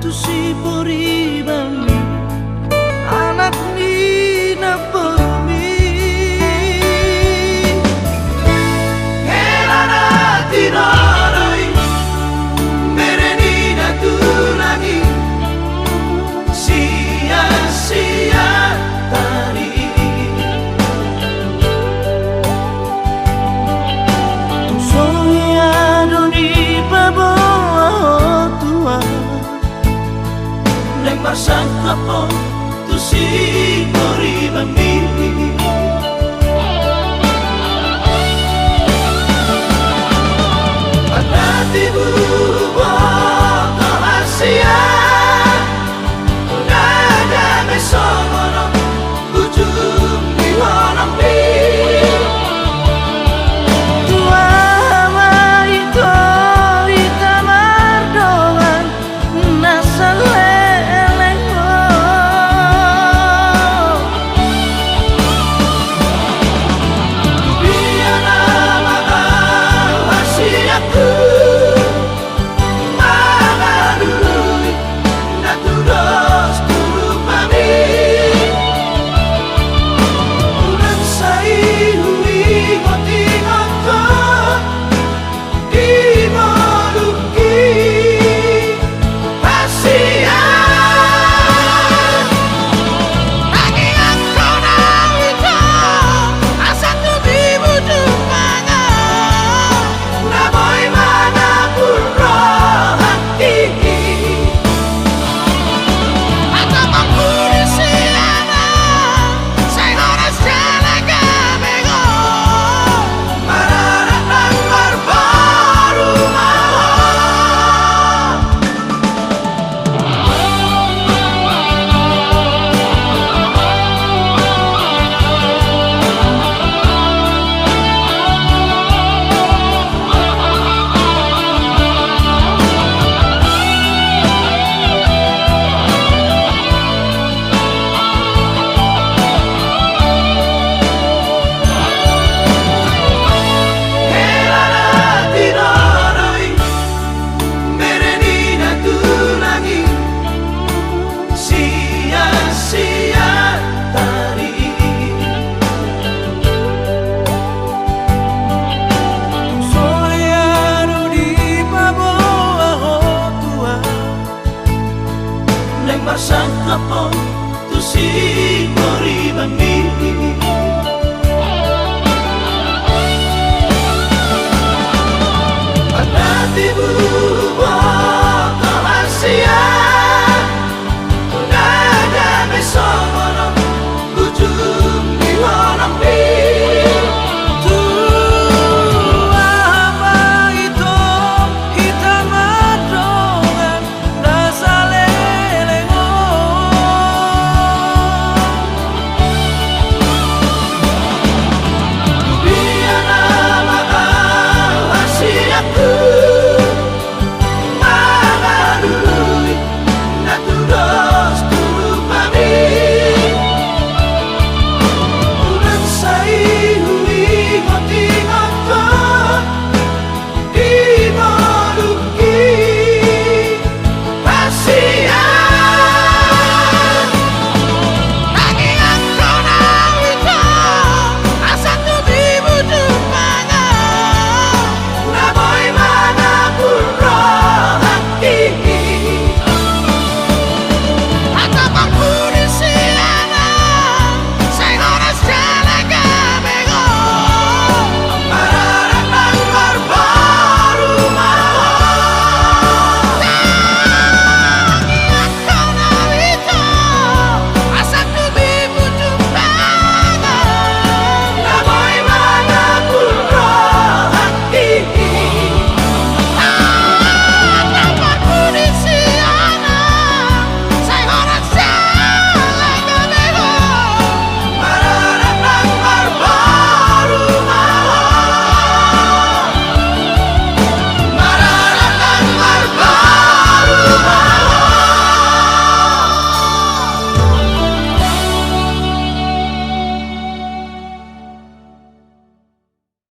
tu si pori bami anak ni na pami helana tinarai mere ni na tu lagi sia-sia tadi soya doni babo tua leng masang kapon tu si pori bami Adati buwa kahasia Nada mesongono ujung di orang di Tua maito ita mardoan nasalelengho Biana mahasiaku Magalului naturos turu mami Ulan sai hui moti ngoko Di moluki pasian Lagi aku nawito Asa tu dibudu manga Naboy mana puro hati Atau mengkuri siana Sayuras jalaga bego Mararang barbaru mawar Helana tinarai merenina tu lagi sia-sia tadi soya di bawah tua leng masang kapon tu si pori bami